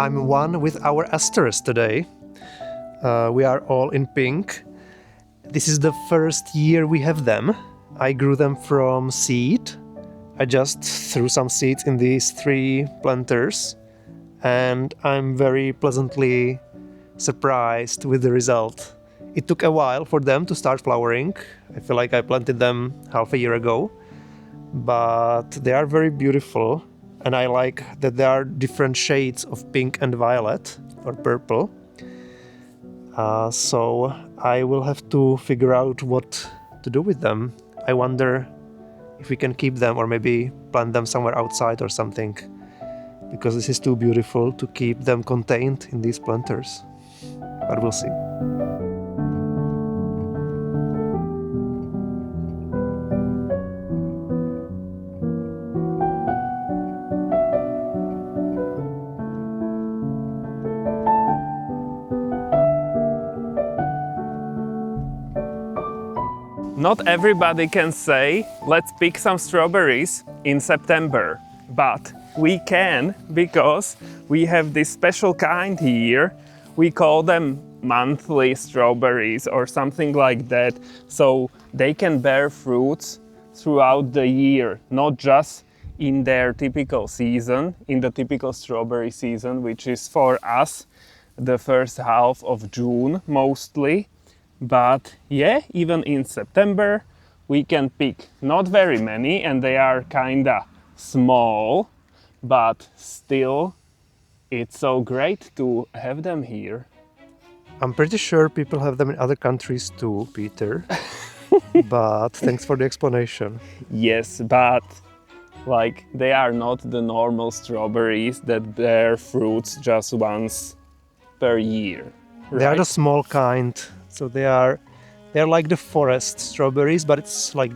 I'm one with our asters today. We are all in pink. This is the first year we have them. I grew them from seed. I just threw some seeds in these 3 planters, and I'm very pleasantly surprised with the result. It took a while for them to start flowering. I feel like I planted them half a year ago, but they are very beautiful, and I like that there are different shades of pink and violet or purple. So I will have to figure out what to do with them. I wonder if we can keep them or maybe plant them somewhere outside or something, because this is too beautiful to keep them contained in these planters. But we'll see. Not everybody can say, let's pick some strawberries in September, but we can, because we have this special kind here. We call them monthly strawberries or something like that, so they can bear fruits throughout the year, not just in their typical season, in the typical strawberry season, which is for us the first half of June mostly. But yeah, even in September we can pick not very many, and they are kinda small, but still it's so great to have them here. I'm pretty sure people have them in other countries too, Peter. But thanks for the explanation. Yes, but like they are not the normal strawberries that bear fruits just once per year. Right? They are the small kind. So they're like the forest strawberries, but it's like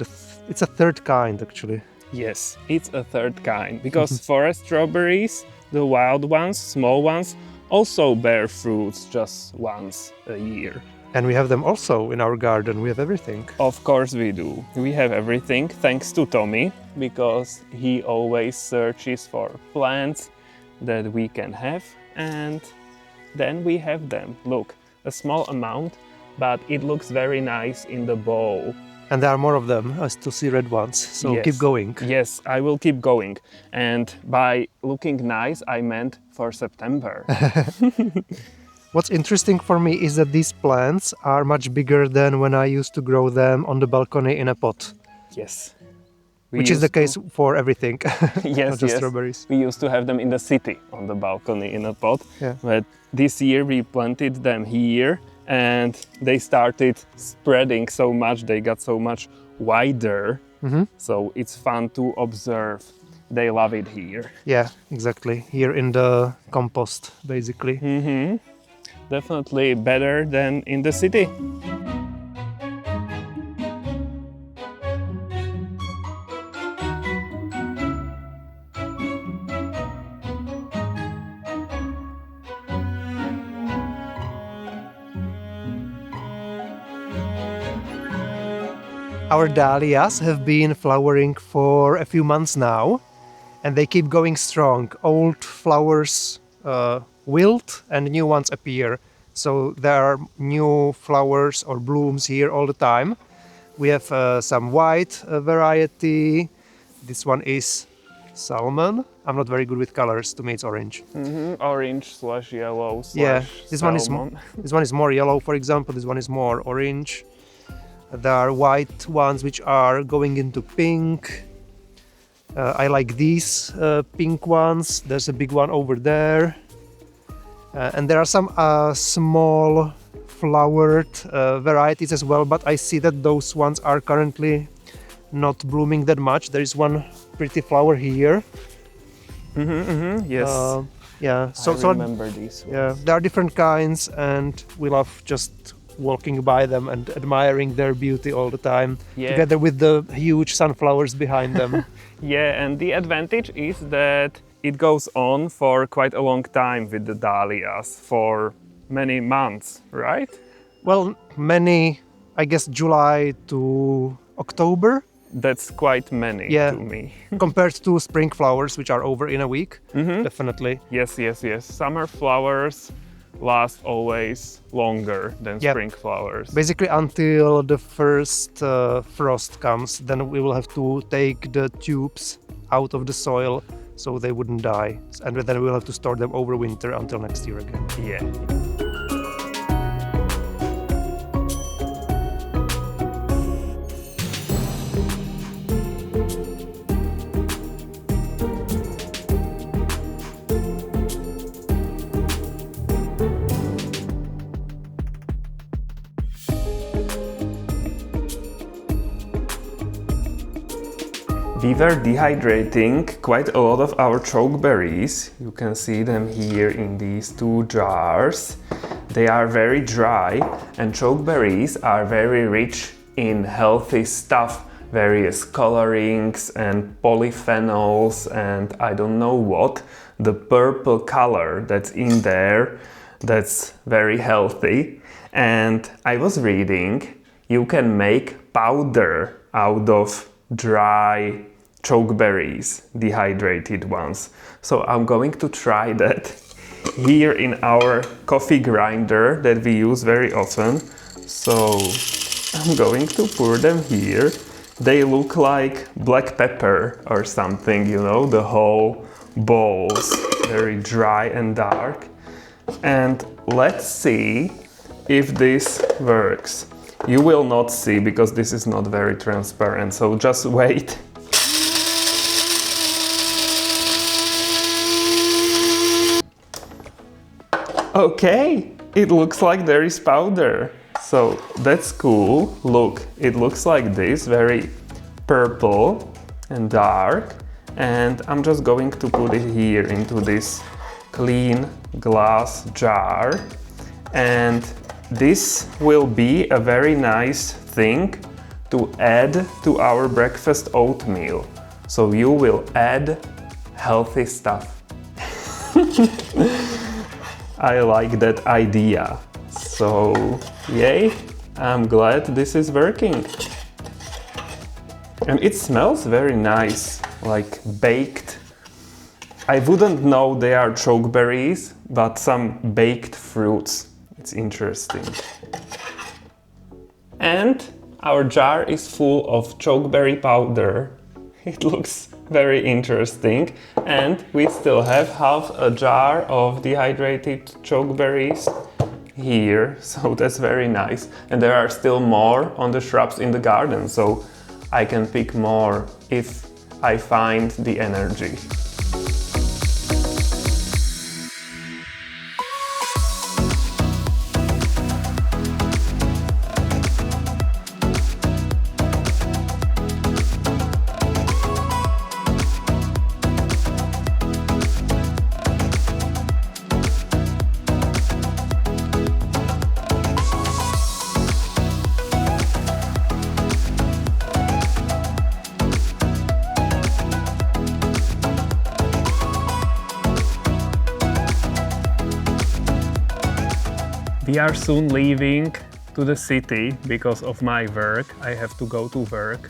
it's a third kind actually. Yes, it's a third kind, because forest strawberries, the wild ones, small ones, also bear fruits just once a year. And we have them also in our garden. We have everything. Of course we do. We have everything thanks to Tommy, because he always searches for plants that we can have, and then we have them. Look, a small amount, but it looks very nice in the bowl. And there are more of them. I still see red ones, so Yes. keep going. Yes, I will keep going. And by looking nice, I meant for September. What's interesting for me is that these plants are much bigger than when I used to grow them on the balcony in a pot. Yes. Which is the case for everything, Yes, not just yes. strawberries. We used to have them in the city on the balcony in a pot. Yeah. But this year we planted them here, and they started spreading so much, they got so much wider. So it's fun to observe. They love it here. Yeah, exactly. Here in the compost, basically. Definitely better than in the city. Our dahlias have been flowering for a few months now, and they keep going strong. Old flowers wilt and new ones appear. So there are new flowers or blooms here all the time. We have some white variety. This one is salmon. I'm not very good with colors. To me, it's orange. Orange/yellow. Yeah, this one is more yellow, for example. This one is more orange. There are white ones which are going into pink. I like these pink ones. There's a big one over there. And there are some small flowered varieties as well, but I see that those ones are currently not blooming that much. There is one pretty flower here. Yes. Yeah, I remember these ones. Yeah, there are different kinds, and we love just walking by them and admiring their beauty all the time, together with the huge sunflowers behind them. Yeah, and the advantage is that it goes on for quite a long time with the dahlias, for many months, right? Well, many, I guess July to October. that's quite many Yeah. to me. Compared to spring flowers, which are over in a week, definitely. Yes, yes, yes. Summer flowers last always longer than Yeah. spring flowers. Basically, until the first frost comes, then we will have to take the tubes out of the soil so they wouldn't die. And then we'll have to store them over winter until next year again. Yeah. We were dehydrating quite a lot of our chokeberries. You can see them here in these 2 jars. They are very dry, and chokeberries are very rich in healthy stuff, various colorings and polyphenols and I don't know what. The purple color that's in there, that's very healthy. And I was reading, you can make powder out of dry chokeberries, dehydrated ones. So I'm going to try that here in our coffee grinder that we use very often. So I'm going to pour them here. They look like black pepper or something, you know, the whole bowls, very dry and dark. And let's see if this works. You will not see because this is not very transparent, so just wait. Okay, it looks like there is powder. So that's cool. Look, it looks like this, very purple and dark. And I'm just going to put it here into this clean glass jar. And this will be a very nice thing to add to our breakfast oatmeal. So you will add healthy stuff. I like that idea. So, yay, I'm glad this is working. And it smells very nice, like baked. I wouldn't know they are chokeberries, but some baked fruits. It's interesting. And our jar is full of chokeberry powder. It looks very interesting. And we still have half a jar of dehydrated chokeberries here. So that's very nice. And there are still more on the shrubs in the garden. So I can pick more if I find the energy. We are soon leaving to the city because of my work. I have to go to work.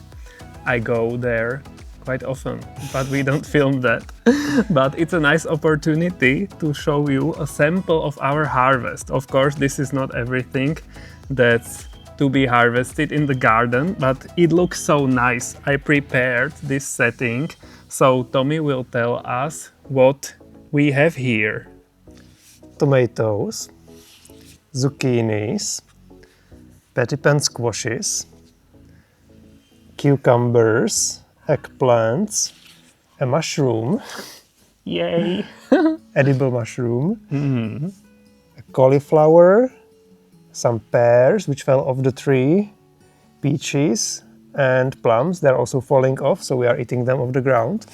I go there quite often, but we don't film that. But it's a nice opportunity to show you a sample of our harvest. Of course, this is not everything that's to be harvested in the garden, but it looks so nice. I prepared this setting, so Tommy will tell us what we have here. Tomatoes, zucchinis, petit-pan squashes, cucumbers, eggplants, a mushroom, Yay! edible mushroom, a cauliflower, some pears which fell off the tree, peaches and plums. They're also falling off, so we are eating them off the ground.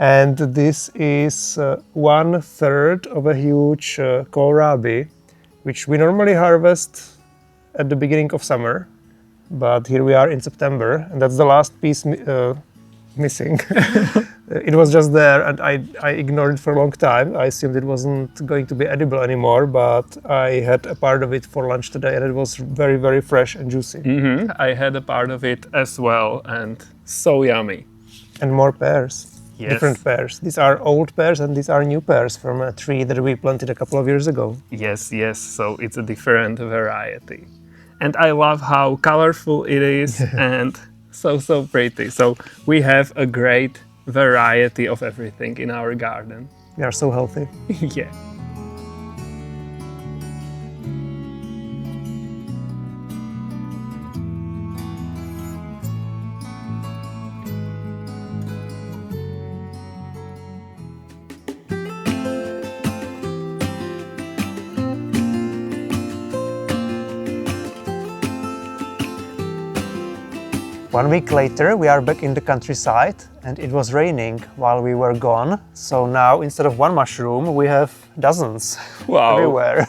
And this is 1/3 of a huge kohlrabi, which we normally harvest at the beginning of summer. But here we are in September, and that's the last piece missing. It was just there, and I ignored it for a long time. I assumed it wasn't going to be edible anymore, but I had a part of it for lunch today, and it was very, very fresh and juicy. I had a part of it as well, and so yummy. And more pears. Yes. Different pears. These are old pears, and these are new pears from a tree that we planted a couple of years ago. Yes, yes, so it's a different variety. And I love how colorful it is and so pretty. So we have a great variety of everything in our garden. They are so healthy. Yeah. One week later, we are back in the countryside, and it was raining while we were gone. So now, instead of one mushroom, we have dozens. Wow. Everywhere.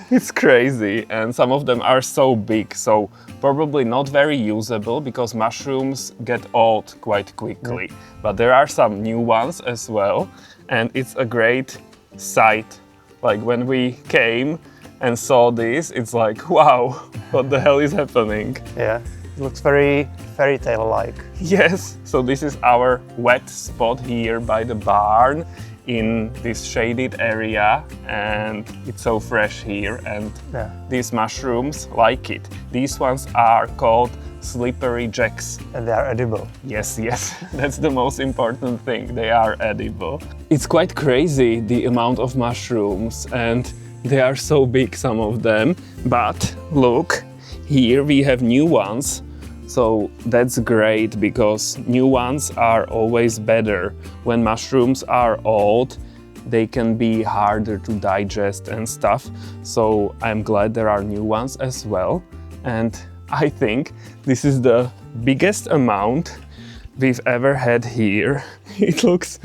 It's crazy, and some of them are so big, so probably not very usable because mushrooms get old quite quickly. But there are some new ones as well, and it's a great sight. Like when we came and saw this, it's like, wow, what the hell is happening? Yeah, it looks very fairy tale-like. Yes, so this is our wet spot here by the barn in this shaded area, and it's so fresh here, and these mushrooms like it. These ones are called slippery jacks. And they are edible. Yes, yes, that's the most important thing, they are edible. It's quite crazy, the amount of mushrooms, and they are so big, some of them, but look, here we have new ones. So that's great because new ones are always better. When mushrooms are old, they can be harder to digest and stuff. So I'm glad there are new ones as well. And I think this is the biggest amount we've ever had here. It looks,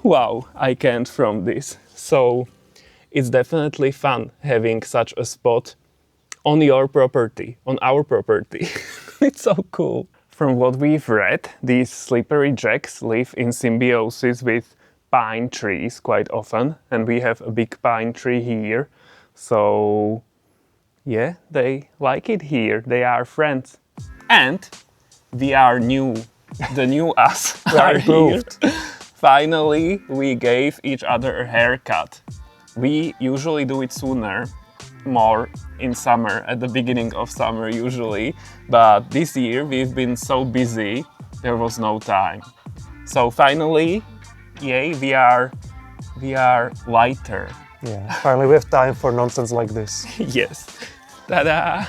wow, I can't from this. So it's definitely fun having such a spot on your property, on our property. It's so cool. From what we've read, these slippery jacks live in symbiosis with pine trees quite often, and we have a big pine tree here. So yeah, they like it here. They are friends. And we are new. The new us are here. Finally, we gave each other a haircut. We usually do it sooner, more in summer, at the beginning of summer usually, but this year we've been so busy, there was no time. So finally, yay, we are lighter. Yeah, finally we have time for nonsense like this. Yes, ta-da!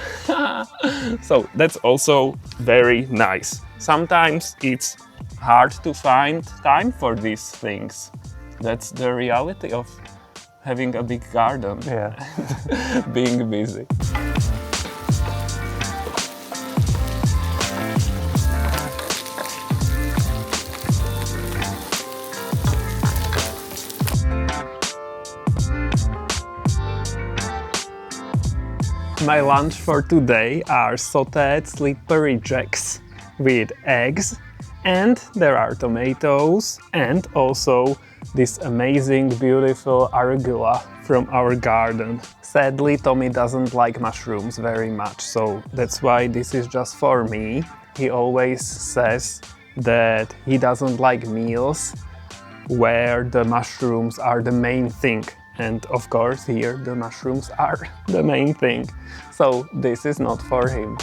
So that's also very nice. Sometimes it's hard to find time for these things. That's the reality of having a big garden, being busy. My lunch for today are sautéed slippery jacks with eggs, and there are tomatoes and also this amazing, beautiful arugula from our garden. Sadly, Tommy doesn't like mushrooms very much, so that's why this is just for me. He always says that he doesn't like meals where the mushrooms are the main thing. And of course, here the mushrooms are the main thing. So this is not for him.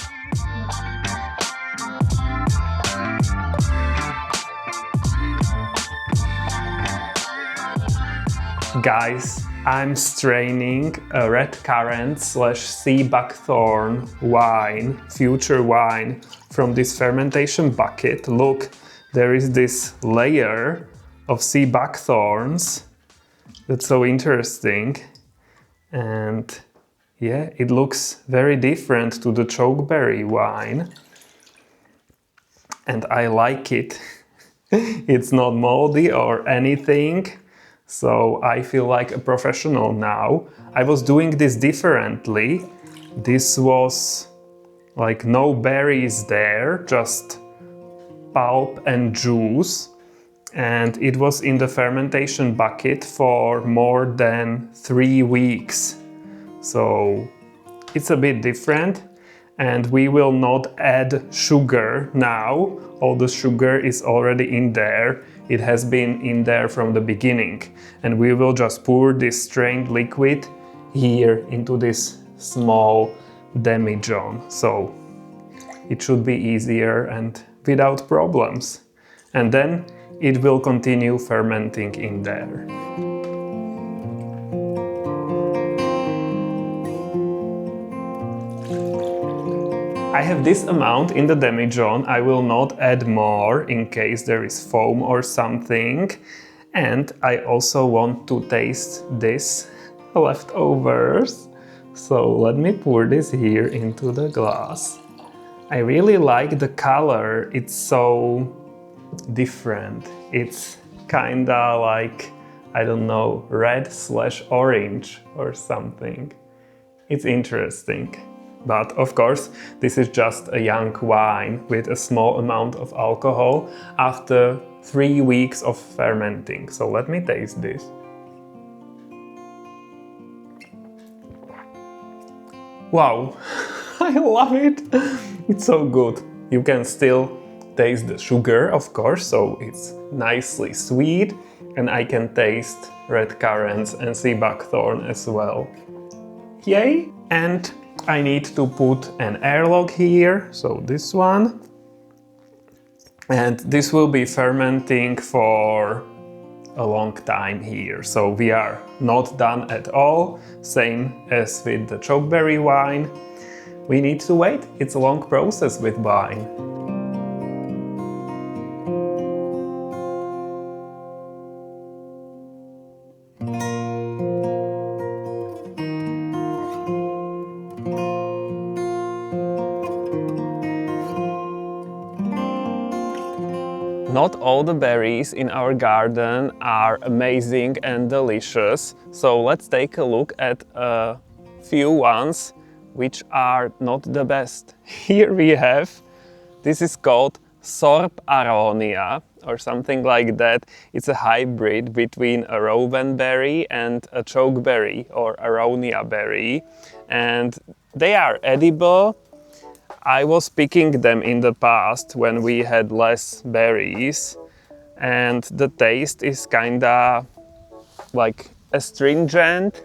Guys, I'm straining a red currant / sea buckthorn wine, future wine, from this fermentation bucket. Look, there is this layer of sea buckthorns. That's so interesting. And yeah, it looks very different to the chokeberry wine. And I like it. It's not moldy or anything. So I feel like a professional now. I was doing this differently. This was like no berries there, just pulp and juice. and it was in the fermentation bucket for more than 3 weeks. So it's a bit different, and we will not add sugar now. All the sugar is already in there. It has been in there from the beginning, and we will just pour this strained liquid here into this small demijohn. So it should be easier and without problems. And then it will continue fermenting in there. I have this amount in the demijohn. I will not add more in case there is foam or something. And I also want to taste this leftovers. So let me pour this here into the glass. I really like the color. It's so different. It's kinda like, I don't know, red/orange or something. It's interesting. But of course, this is just a young wine with a small amount of alcohol after 3 weeks of fermenting. So let me taste this. Wow, I love it! It's so good. You can still taste the sugar, of course, so it's nicely sweet, and I can taste red currants and sea buckthorn as well. Yay! And I need to put an airlock here, so this one. And this will be fermenting for a long time here, so we are not done at all, same as with the chokeberry wine. We need to wait, it's a long process with wine. Not all the berries in our garden are amazing and delicious, so let's take a look at a few ones which are not the best. Here we have, this is called Sorb aronia or something like that. It's a hybrid between a rowan berry and a chokeberry or aronia berry, and they are edible. I was picking them in the past when we had less berries, and the taste is kinda like astringent,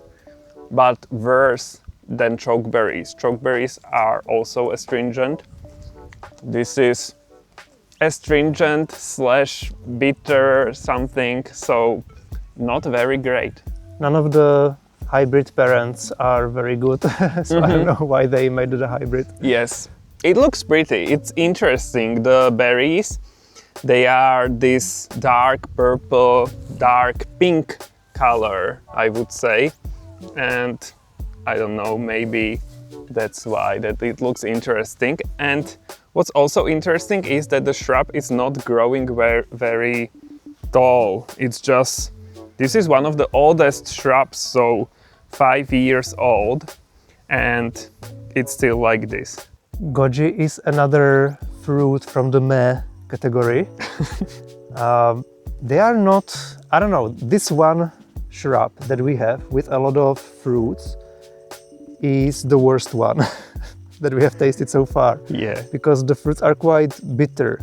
but worse than chokeberries. Chokeberries are also astringent. This is astringent slash bitter something, so not very great. None of the hybrid parents are very good, so I don't know why they made the hybrid. Yes, it looks pretty, it's interesting. The berries, they are this dark purple, dark pink color, I would say. And I don't know, maybe that's why that it looks interesting. And what's also interesting is that the shrub is not growing very tall. It's just, this is one of the oldest shrubs, so 5 years old, and it's still like this. Goji is another fruit from the meh category. They are not, I don't know, this one shrub that we have with a lot of fruits is the worst one that we have tasted so far. Yeah. Because the fruits are quite bitter.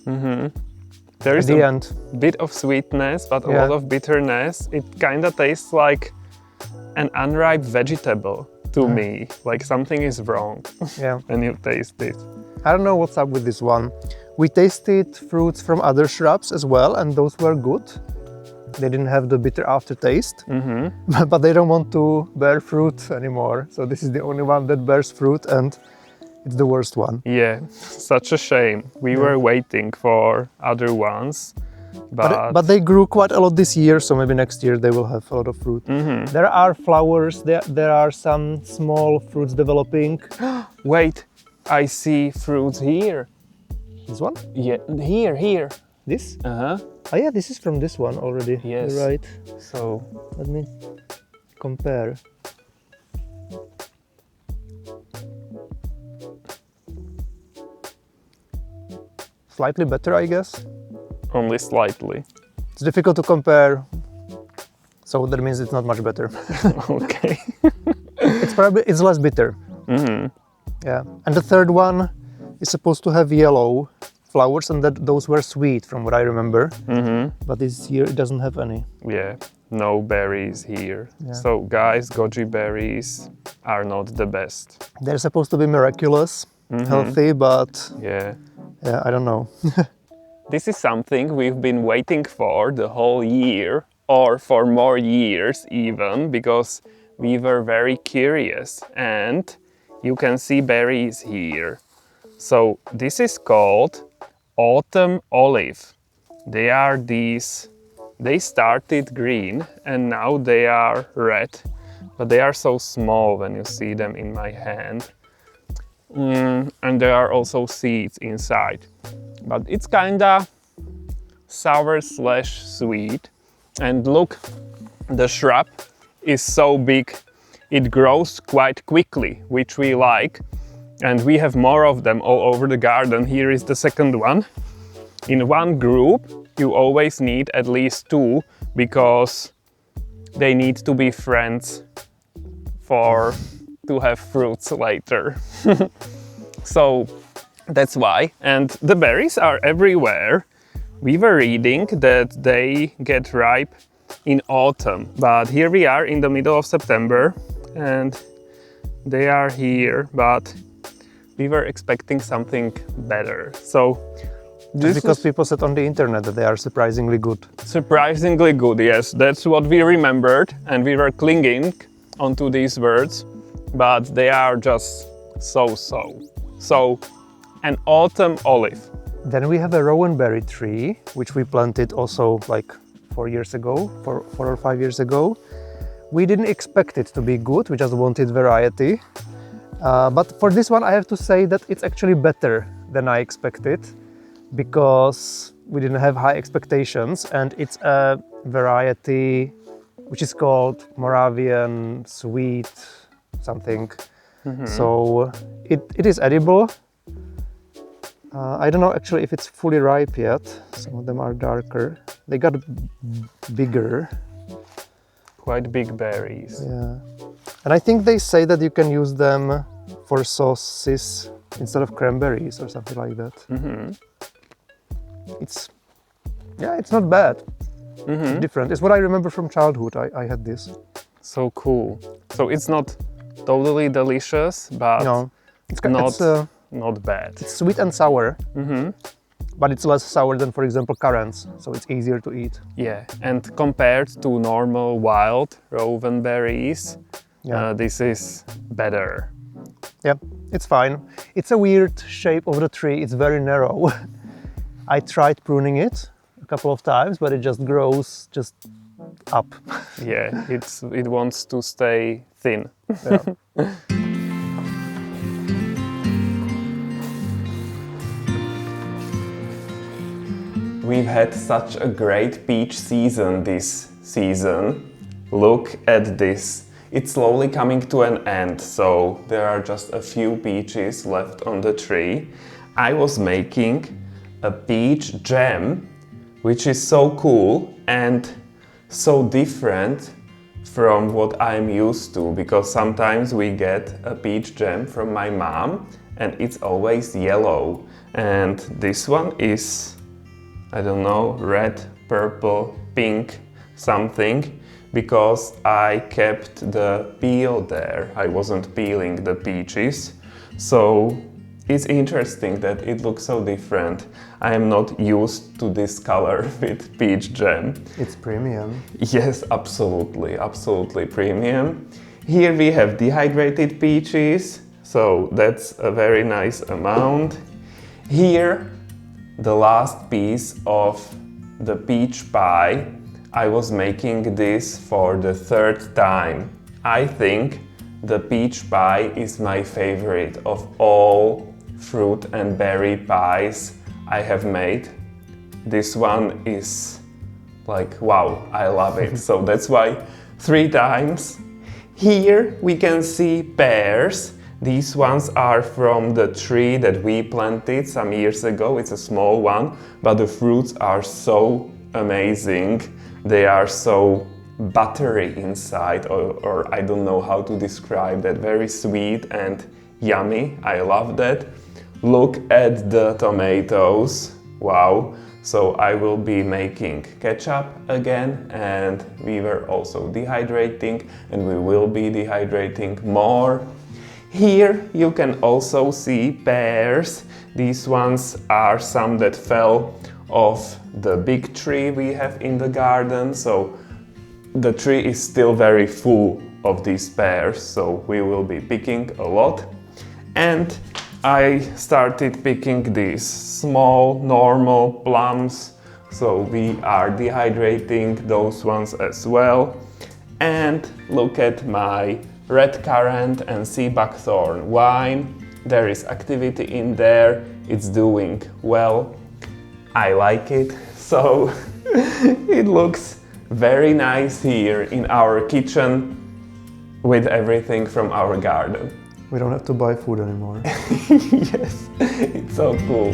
There is At the a end. bit of sweetness, but a lot of bitterness. It kind of tastes like an unripe vegetable to me. Like something is wrong Yeah. when you taste it. I don't know what's up with this one. We tasted fruits from other shrubs as well, and those were good. They didn't have the bitter aftertaste, but they don't want to bear fruit anymore. So this is the only one that bears fruit, and it's the worst one. Yeah, such a shame. We were waiting for other ones, But they grew quite a lot this year, so maybe next year they will have a lot of fruit. There are flowers, there are some small fruits developing. Wait, I see fruits here. This one? Yeah, here. This? Uh-huh. Oh yeah, this is from this one already. Yes. You're right. So, Let me compare. Slightly better, I guess. only slightly. It's difficult to compare, so that means it's not much better. Okay. It's less bitter. Yeah, and the third one is supposed to have yellow flowers, and those were sweet from what I remember. But this year it doesn't have any. Yeah, no berries here. Yeah. So guys, goji berries are not the best. They're supposed to be miraculous, healthy, but Yeah. I don't know. This is something we've been waiting for the whole year, or for more years even, because we were very curious, and you can see berries here. So this is called autumn olive. They started green and now they are red, but they are so small when you see them in my hand. And there are also seeds inside. But it's kinda sour/sweet. And look, the shrub is so big. It grows quite quickly, which we like. And we have more of them all over the garden. Here is the second one. In one group, you always need at least two, because they need to be friends to have fruits later. So that's why. And the berries are everywhere. We were reading that they get ripe in autumn, but here we are in the middle of September and they are here, but we were expecting something better. So this Because is people said on the internet that they are surprisingly good. surprisingly good, yes. That's what we remembered, and we were clinging onto these words, but they are just so. So, an autumn olive. Then we have a rowanberry tree, which we planted also like 4 or 5 years ago. We didn't expect it to be good, we just wanted variety. But for this one, I have to say that it's actually better than I expected, because we didn't have high expectations, and it's a variety which is called Moravian sweet something. So it is edible. I don't know actually if it's fully ripe yet. Some of them are darker. They got bigger. Quite big berries. Yeah. And I think they say that you can use them for sauces instead of cranberries or something like that. It's not bad. It's different. It's what I remember from childhood. I had this. So cool. So it's not totally delicious, but No, not bad. it's sweet and sour. But it's less sour than, for example, currants, so it's easier to eat. Yeah, and compared to normal wild rowan berries, this is better. Yeah, it's fine. It's a weird shape of the tree. It's very narrow. I tried pruning it a couple of times, but it just grows up. Yeah, it wants to stay thin. Yeah. We've had such a great peach season this season. Look at this. It's slowly coming to an end, so there are just a few peaches left on the tree. I was making a peach jam, which is so cool and so different from what I'm used to, because sometimes we get a peach jam from my mom and it's always yellow. And this one is, I don't know, red, purple, pink, something, because I kept the peel there. I wasn't peeling the peaches. So it's interesting that it looks so different. I am not used to this color with peach jam. It's premium. Yes, absolutely premium. Here we have dehydrated peaches, so that's a very nice amount. Here, the last piece of the peach pie. I was making this for the third time. I think the peach pie is my favorite of all fruit and berry pies I have made. This one is like, wow, I love it. So that's why 3 times. Here we can see pears. These ones are from the tree that we planted some years ago. It's a small one, but the fruits are so amazing. They are so buttery inside, or I don't know how to describe that. Very sweet and yummy. I love that. Look at the tomatoes. Wow. So I will be making ketchup again, and we were also dehydrating, and we will be dehydrating more. Here you can also see pears. These ones are some that fell off the big tree we have in the garden, so the tree is still very full of these pears, so we will be picking a lot. And I started picking these small normal plums, so we are dehydrating those ones as well. And look at my red currant and sea buckthorn wine. There is activity in there, it's doing well. I like it, so it looks very nice here in our kitchen with everything from our garden. We don't have to buy food anymore. Yes, it's so cool.